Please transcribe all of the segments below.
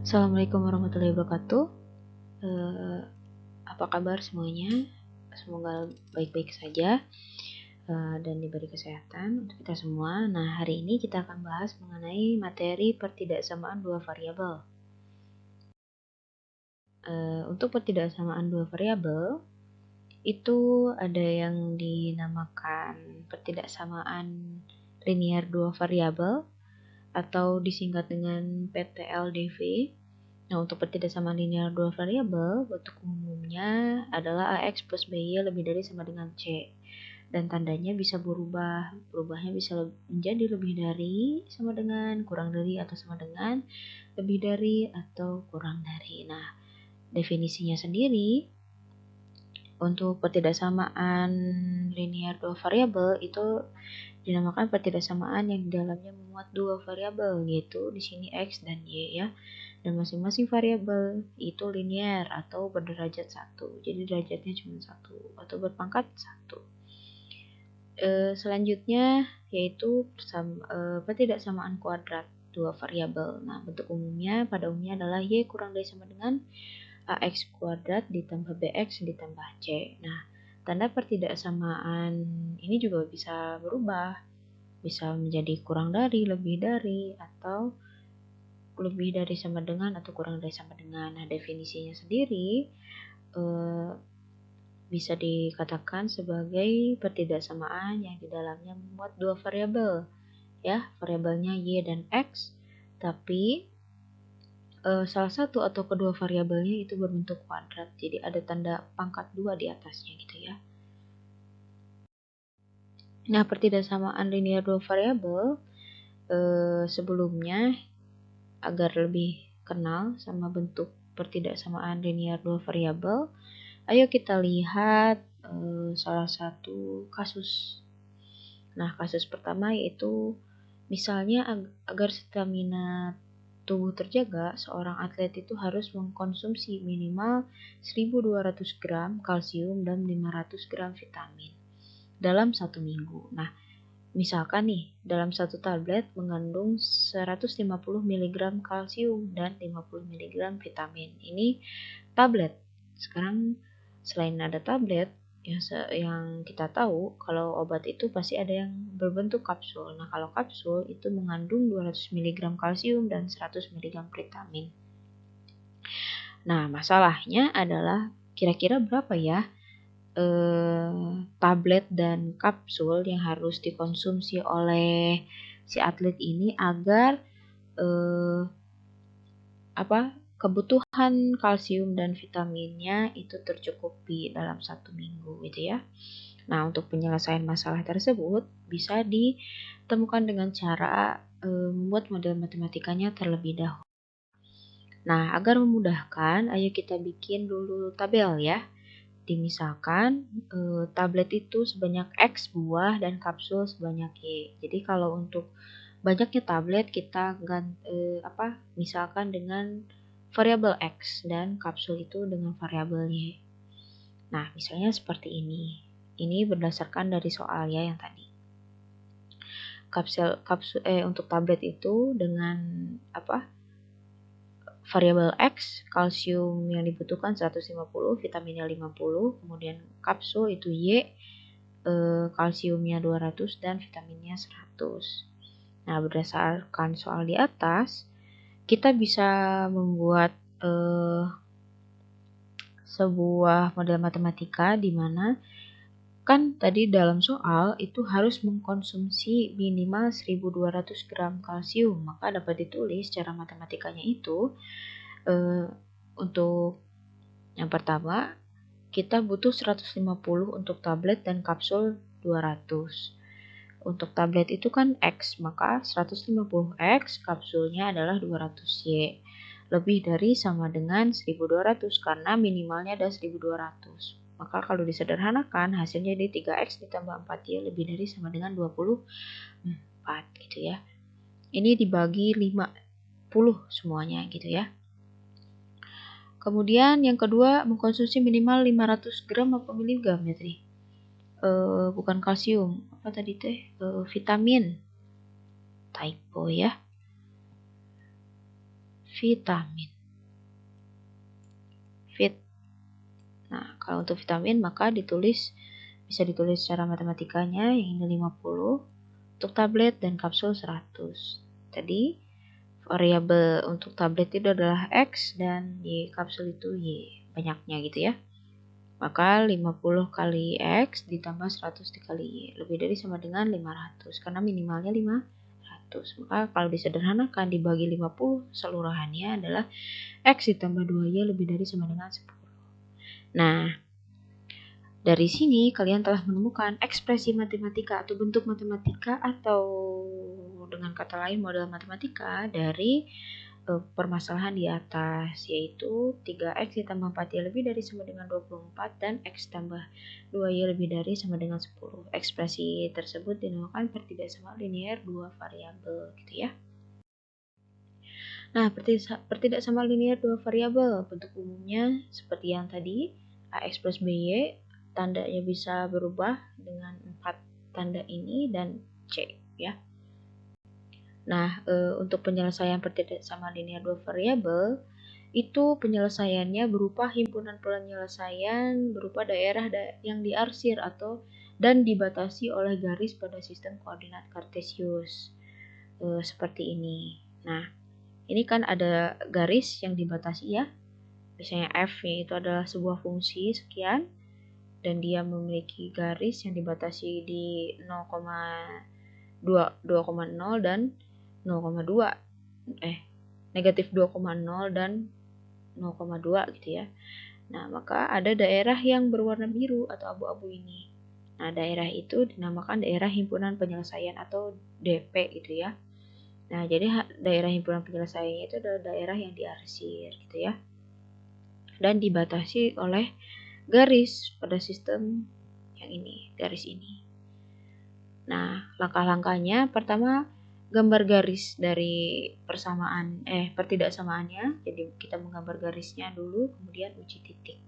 Assalamualaikum warahmatullahi wabarakatuh. Apa kabar semuanya? Semoga baik-baik saja dan diberi kesehatan untuk kita semua. Nah, hari ini kita akan bahas mengenai materi pertidaksamaan dua variabel. Untuk pertidaksamaan dua variabel itu ada yang dinamakan pertidaksamaan linear dua variabel atau disingkat dengan PTLDV. Nah, untuk pertidaksamaan linear dua variabel, bentuk umumnya adalah AX plus BY lebih dari sama dengan C. Dan tandanya bisa berubah. Berubahnya bisa menjadi lebih dari, sama dengan, kurang dari, atau sama dengan, lebih dari, atau kurang dari. Nah, definisinya sendiri, untuk pertidaksamaan linear dua variabel itu dinamakan pertidaksamaan yang di dalamnya memuat dua variabel, yaitu di sini X dan Y ya. Dan masing-masing variabel itu linear atau berderajat 1. Jadi derajatnya cuma 1 atau berpangkat 1. Selanjutnya yaitu pertidaksamaan kuadrat dua variabel. Nah, bentuk umumnya pada umumnya adalah Y kurang dari sama dengan AX kuadrat ditambah BX ditambah C. Nah, tanda pertidaksamaan ini juga bisa berubah. Bisa menjadi kurang dari, lebih dari, atau lebih dari sama dengan atau kurang dari sama dengan. Nah, definisinya sendiri bisa dikatakan sebagai pertidaksamaan yang di dalamnya memuat dua variabel, ya, variabelnya Y dan X, tapi salah satu atau kedua variabelnya itu berbentuk kuadrat, jadi ada tanda pangkat 2 di atasnya gitu ya. Nah, pertidaksamaan linear dua variabel sebelumnya, agar lebih kenal sama bentuk pertidaksamaan linear dua variabel, ayo kita lihat salah satu kasus. Nah, kasus pertama yaitu misalnya agar stamina tubuh terjaga, seorang atlet itu harus mengkonsumsi minimal 1.200 gram kalsium dan 500 gram vitamin dalam 1 minggu. Nah, misalkan nih, dalam satu tablet mengandung 150 mg kalsium dan 50 mg vitamin. Ini tablet. Sekarang selain ada tablet, yang kita tahu kalau obat itu pasti ada yang berbentuk kapsul. Nah, kalau kapsul itu mengandung 200 mg kalsium dan 100 mg vitamin. Nah, masalahnya adalah kira-kira berapa ya tablet dan kapsul yang harus dikonsumsi oleh si atlet ini agar kebutuhan kalsium dan vitaminnya itu tercukupi dalam 1 minggu gitu ya. Nah, untuk penyelesaian masalah tersebut bisa ditemukan dengan cara membuat model matematikanya terlebih dahulu. Nah, agar memudahkan, ayo kita bikin dulu tabel ya. Dimisalkan tablet itu sebanyak X buah dan kapsul sebanyak Y. Jadi kalau untuk banyaknya tablet kita misalkan dengan variabel X dan kapsul itu dengan variabel Y. Nah, misalnya seperti ini. Ini berdasarkan dari soal ya yang tadi. Untuk tablet itu dengan variabel X, kalsium yang dibutuhkan 150, vitaminnya 50, kemudian kapsul itu Y, kalsiumnya 200 dan vitaminnya 100. Nah, berdasarkan soal di atas, kita bisa membuat sebuah model matematika di mana kan tadi dalam soal itu harus mengkonsumsi minimal 1.200 gram kalsium, maka dapat ditulis cara matematikanya itu untuk yang pertama kita butuh 150 untuk tablet dan kapsul 200. Untuk tablet itu kan X, maka 150X, kapsulnya adalah 200Y. Lebih dari sama dengan 1.200 karena minimalnya ada 1.200. Maka kalau disederhanakan hasilnya jadi 3X ditambah 4Y lebih dari sama dengan 24 gitu ya. Ini dibagi 50 semuanya gitu ya. Kemudian yang kedua mengkonsumsi minimal 500 gram apa miligram ya tadi? Bukan kalsium, apa tadi teh? Vitamin. Typo ya. Vitamin. fit. Nah, kalau untuk vitamin maka bisa ditulis secara matematikanya, yang ini 50, untuk tablet dan kapsul 100. Tadi variabel untuk tablet itu adalah X dan Y kapsul itu Y, banyaknya gitu ya. Maka 50 kali X ditambah 100 dikali Y, lebih dari sama dengan 500, karena minimalnya 500. Maka kalau disederhanakan dibagi 50, seluruhannya adalah X ditambah 2Y lebih dari sama dengan 10. Nah, dari sini kalian telah menemukan ekspresi matematika atau bentuk matematika, atau dengan kata lain model matematika dari permasalahan di atas, yaitu 3x ditambah 4y lebih dari sama dengan 24 dan x tambah 2y lebih dari sama dengan 10. Ekspresi tersebut dinamakan pertidaksamaan linear dua variabel gitu ya. Nah, pertidaksamaan linear dua variabel bentuk umumnya seperti yang tadi, ax plus by, tandanya bisa berubah dengan 4 tanda ini dan c ya. Nah, untuk penyelesaian pertidaksamaan linear dua variabel itu penyelesaiannya berupa himpunan penyelesaian berupa daerah yang diarsir atau dan dibatasi oleh garis pada sistem koordinat kartesius seperti ini. Nah, ini kan ada garis yang dibatasi ya. Misalnya f itu adalah sebuah fungsi sekian dan dia memiliki garis yang dibatasi di 2,0 dan 0,2 negatif 2,0 dan 0,2 gitu ya. Nah, maka ada daerah yang berwarna biru atau abu-abu ini. Nah, daerah itu dinamakan daerah himpunan penyelesaian atau DP gitu ya. Nah, jadi daerah himpunan penyelesaiannya itu adalah daerah yang diarsir gitu ya. Dan dibatasi oleh garis pada sistem yang ini, garis ini. Nah, langkah-langkahnya pertama gambar garis dari pertidaksamaannya. Jadi kita menggambar garisnya dulu, kemudian uji titik.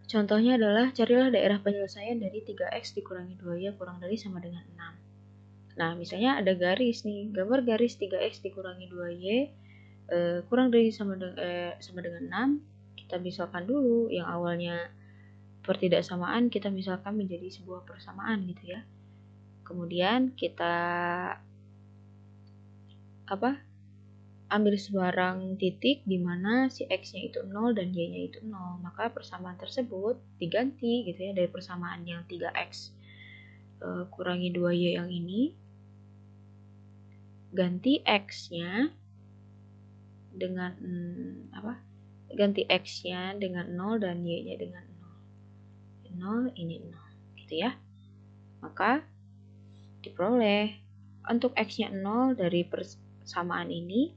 Contohnya adalah carilah daerah penyelesaian dari 3x dikurangi 2y kurang dari sama dengan 6. Nah, misalnya ada garis nih, gambar garis 3x dikurangi 2y kurang dari sama dengan 6. Kita misalkan dulu yang awalnya pertidaksamaan, kita misalkan menjadi sebuah persamaan gitu ya. Kemudian kita ambil sebarang titik di mana si x-nya itu 0 dan y-nya itu 0. Maka persamaan tersebut diganti gitu ya, dari persamaan yang 3x kurangi 2y yang ini, ganti x-nya dengan ganti x-nya dengan 0 dan y-nya dengan 0. 0 ini 0 gitu ya. Maka diperoleh untuk x-nya 0 dari persamaan ini,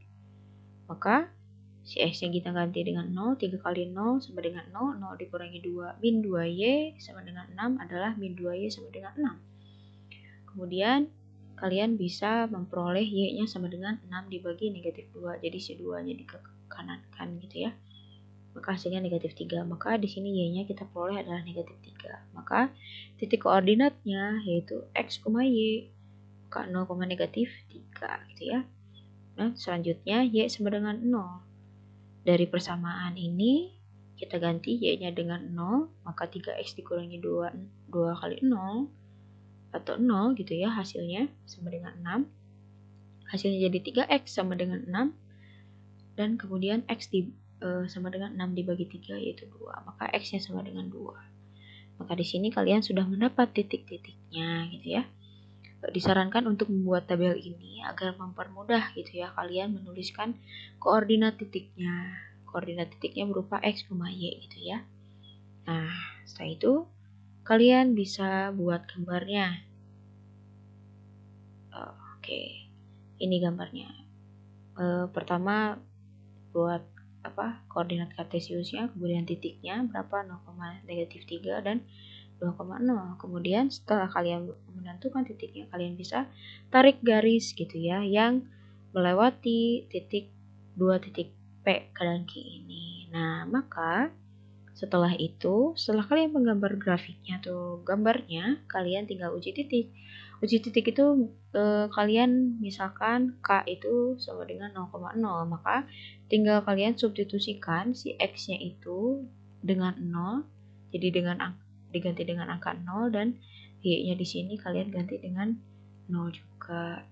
maka si x-nya kita ganti dengan 0, 3 kali 0 sama dengan 0, 0 dikurangi 2, min 2y sama dengan 6 adalah min 2y sama dengan 6. Kemudian kalian bisa memperoleh y-nya sama dengan 6 dibagi negatif 2, jadi si 2-nya dikanankan gitu ya. Maka hasilnya negatif 3, maka di sini y-nya kita peroleh adalah negatif 3. Maka titik koordinatnya yaitu x, y, maka 0, negatif 3 gitu ya. Nah, selanjutnya y sama dengan 0. Dari persamaan ini kita ganti y-nya dengan 0, maka 3x dikurangi 2 kali 0 atau 0 gitu ya, hasilnya sama dengan 6. Hasilnya jadi 3x sama dengan 6 dan kemudian x sama dengan 6 dibagi 3 yaitu 2. Maka x-nya sama dengan 2. Maka di sini kalian sudah mendapat titik-titiknya gitu ya. Disarankan untuk membuat tabel ini agar mempermudah gitu ya kalian menuliskan koordinat titiknya. Koordinat titiknya berupa x, y gitu ya. Nah, setelah itu kalian bisa buat gambarnya. Oke, ini gambarnya. Pertama buat koordinat kartesiusnya, kemudian titiknya berapa, 0, negatif 3 dan 2,0. Kemudian setelah kalian menentukan titiknya, kalian bisa tarik garis gitu ya yang melewati titik 2 titik P kanan kiri ini. Nah, maka setelah itu, setelah kalian menggambar grafiknya atau gambarnya, kalian tinggal uji titik. Uji titik itu kalian misalkan K itu sama dengan 0,0, maka tinggal kalian substitusikan si X-nya itu dengan 0, jadi diganti dengan angka 0, dan Y-nya di sini kalian ganti dengan 0 juga.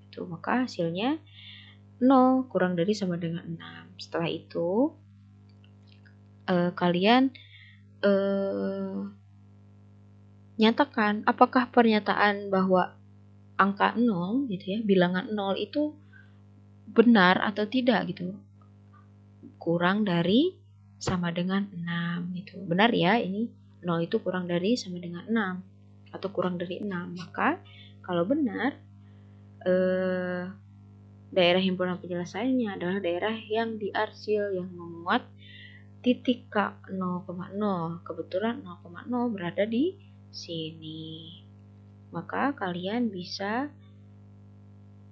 Itu maka hasilnya 0 kurang dari sama dengan 6. Setelah itu kalian nyatakan apakah pernyataan bahwa angka 0 gitu ya, bilangan 0 itu benar atau tidak gitu. Kurang dari sama dengan 6 gitu. Benar ya, ini 0 itu kurang dari sama dengan 6 atau kurang dari 6. Maka kalau benar daerah himpunan penyelesaiannya adalah daerah yang diarsil yang memuat titik K 0,0. Kebetulan 0,0 berada di sini. Maka kalian bisa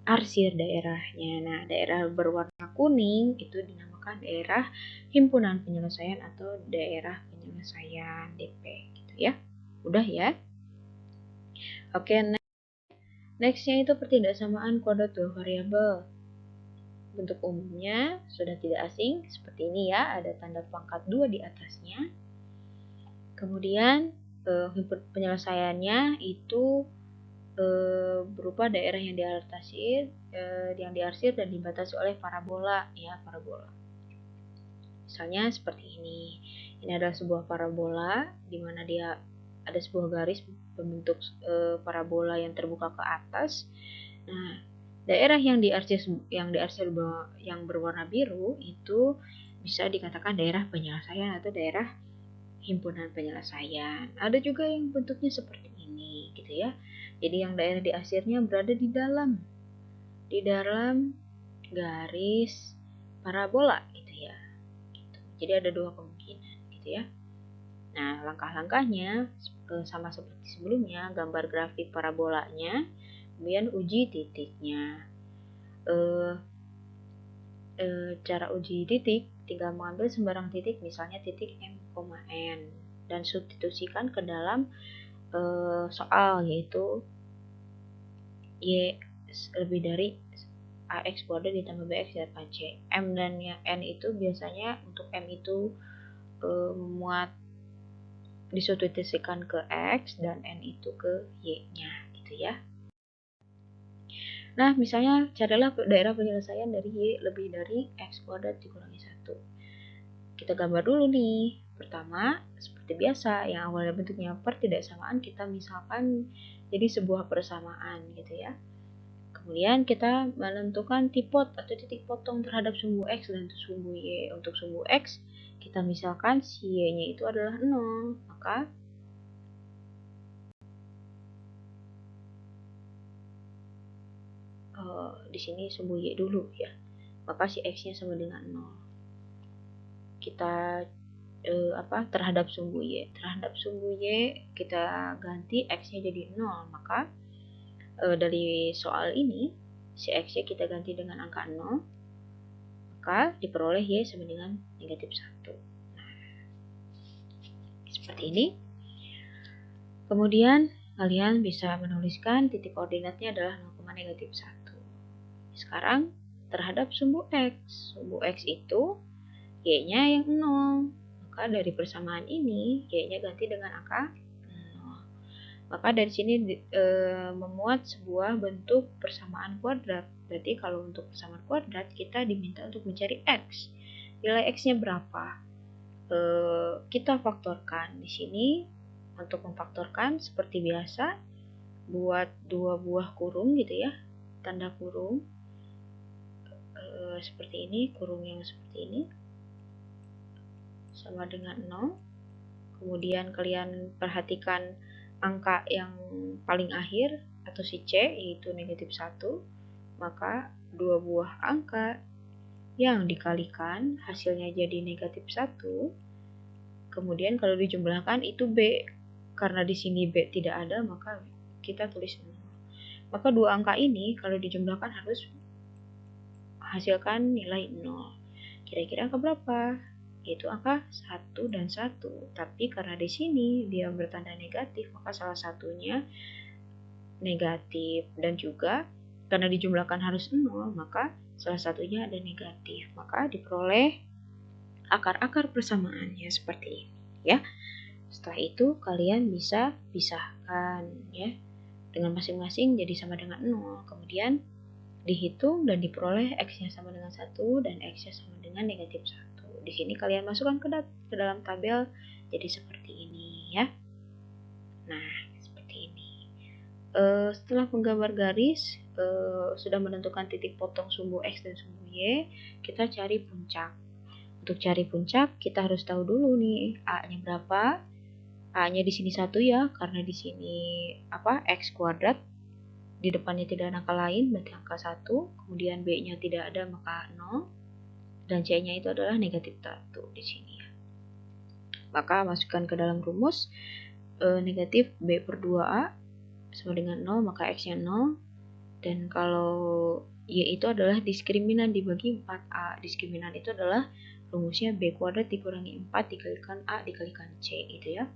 arsir daerahnya. Nah, daerah berwarna kuning itu dinamakan daerah himpunan penyelesaian atau daerah penyelesaian DP gitu ya. Udah ya. Oke, nextnya itu pertidaksamaan kuadrat dua variabel. Bentuk umumnya sudah tidak asing seperti ini ya, ada tanda pangkat 2 di atasnya. Kemudian penyelesaiannya itu berupa daerah yang diarsir dan dibatasi oleh parabola ya, parabola. Misalnya seperti ini. Ini adalah sebuah parabola di mana dia ada sebuah garis berbentuk parabola yang terbuka ke atas. Nah, daerah yang diarsir yang berwarna biru itu bisa dikatakan daerah penyelesaian atau daerah himpunan penyelesaian. Ada juga yang bentuknya seperti ini gitu ya. Jadi yang daerah diarsirnya berada di dalam garis parabola gitu ya. Gitu. Jadi ada dua kemungkinan gitu ya. Nah, langkah-langkahnya sama seperti sebelumnya, gambar grafik parabolanya, kemudian uji titiknya. Cara uji titik, tinggal mengambil sembarang titik, misalnya titik M, N, dan substitusikan ke dalam soal, yaitu Y lebih dari AX kuadrat ditambah BX dan AC. M dan N itu biasanya untuk M itu memuat disubstitusikan ke X dan N itu ke Y-nya gitu ya. Nah, misalnya carilah daerah penyelesaian dari Y lebih dari X kuadrat dikurangi 1. Kita gambar dulu nih. Pertama, seperti biasa, yang awalnya bentuknya pertidaksamaan, kita misalkan jadi sebuah persamaan gitu ya. Kemudian kita menentukan tipot atau titik potong terhadap sumbu X dan sumbu Y. Untuk sumbu X, kita misalkan si Y-nya itu adalah 0, maka di sini sumbu Y dulu ya. Maka si X-nya sama dengan 0. Kita terhadap sumbu Y. Terhadap sumbu Y kita ganti X-nya jadi 0. Maka dari soal ini si X-nya kita ganti dengan angka 0. Maka diperoleh Y sama dengan negatif 1. Nah, seperti ini. Kemudian kalian bisa menuliskan titik koordinatnya adalah 0,-1. Sekarang terhadap sumbu X. Sumbu X itu Y-nya yang 0. Maka dari persamaan ini Y-nya ganti dengan angka 0. Maka dari sini memuat sebuah bentuk persamaan kuadrat. Berarti kalau untuk persamaan kuadrat kita diminta untuk mencari X. Nilai X-nya berapa? Kita faktorkan di sini. Untuk memfaktorkan seperti biasa, buat dua buah kurung gitu ya, tanda kurung seperti ini, kurung yang seperti ini sama dengan 0. Kemudian kalian perhatikan angka yang paling akhir atau si C, yaitu negatif 1. Maka dua buah angka yang dikalikan hasilnya jadi negatif 1. Kemudian kalau dijumlahkan itu B. Karena di sini B tidak ada, maka kita tulis 0. Maka dua angka ini kalau dijumlahkan harus hasilkan nilai 0. Kira-kira angka berapa? Yaitu angka 1 dan 1. Tapi karena di sini dia bertanda negatif, maka salah satunya negatif, dan juga karena dijumlahkan harus 0, maka salah satunya ada negatif, maka diperoleh akar-akar persamaannya seperti ini ya. Setelah itu kalian bisa pisahkan ya dengan masing-masing jadi sama dengan 0. Kemudian dihitung dan diperoleh X-nya sama dengan 1 dan X-nya sama dengan negatif 1. Di sini kalian masukkan ke dalam tabel jadi seperti ini ya. Nah, seperti ini. Setelah menggambar garis, sudah menentukan titik potong sumbu X dan sumbu Y, kita cari puncak. Untuk cari puncak, kita harus tahu dulu nih A-nya berapa. A-nya di sini 1 ya, karena di sini X kuadrat. Di depannya tidak ada angka lain, berarti angka 1. Kemudian B-nya tidak ada, maka 0. Dan C-nya itu adalah negatif 1 di sini ya. Maka masukkan ke dalam rumus negatif B per 2A sama dengan 0, maka X-nya 0. Dan kalau Y itu adalah diskriminan dibagi 4A. Diskriminan itu adalah rumusnya B kuadrat dikurangi 4 dikalikan A dikalikan C gitu ya.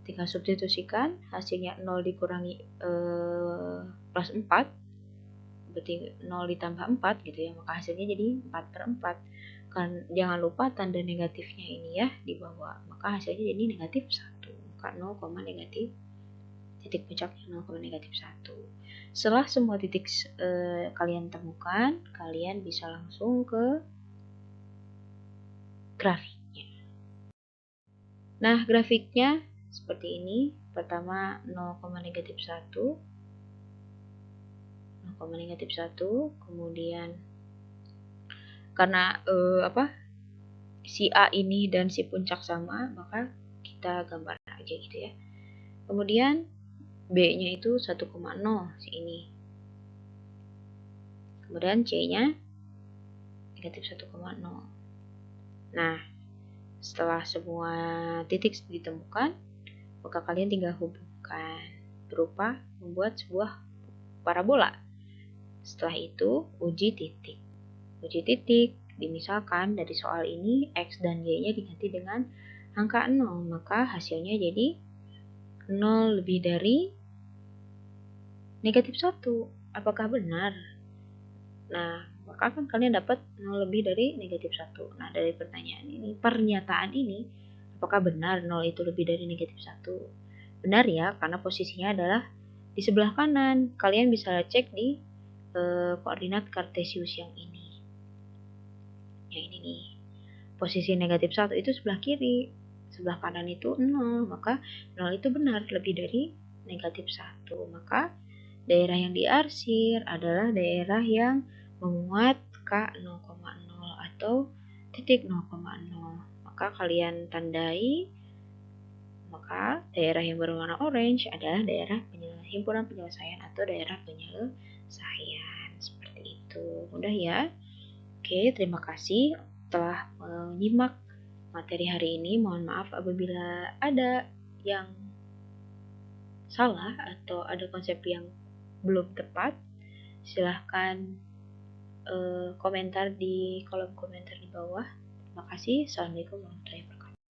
Tinggal substitusikan, hasilnya 0 dikurangi plus 4, berarti 0 ditambah 4 gitu ya, maka hasilnya jadi 4 per 4. Kan jangan lupa tanda negatifnya ini ya di bawah, maka hasilnya jadi negatif 1, maka 0, negatif titik puncaknya 0, negatif 1. Setelah semua titik kalian temukan, kalian bisa langsung ke grafiknya. Nah, grafiknya seperti ini. Pertama 0, negatif 1, 0, negatif 1, kemudian karena si A ini dan si puncak sama, maka kita gambar aja gitu ya. Kemudian B-nya itu 1,0 si ini. Kemudian C-nya negatif 1,0. Nah, setelah semua titik ditemukan, maka kalian tinggal hubungkan berupa membuat sebuah parabola. Setelah itu, uji titik. Uji titik, dimisalkan dari soal ini X dan Y-nya diganti dengan angka 0, maka hasilnya jadi 0 lebih dari negatif 1. Apakah benar? Nah, maka kan kalian dapat 0 lebih dari negatif 1. Nah, dari pernyataan ini, apakah benar 0 itu lebih dari negatif 1? Benar ya, karena posisinya adalah di sebelah kanan. Kalian bisa cek di koordinat kartesius yang ini. Yang ini nih. Posisi negatif 1 itu sebelah kiri. Sebelah kanan itu 0, maka 0 itu benar lebih dari negatif 1. Maka daerah yang diarsir adalah daerah yang memuat K0,0 atau titik 0,0. Maka kalian tandai, maka daerah yang berwarna orange adalah daerah himpunan penyelesaian atau daerah penyelesaian. Seperti itu. Mudah ya? Oke, terima kasih telah menyimak materi hari ini. Mohon maaf apabila ada yang salah atau ada konsep yang belum tepat. Silahkan komentar di kolom komentar di bawah. Terima kasih. Assalamualaikum warahmatullahi wabarakatuh.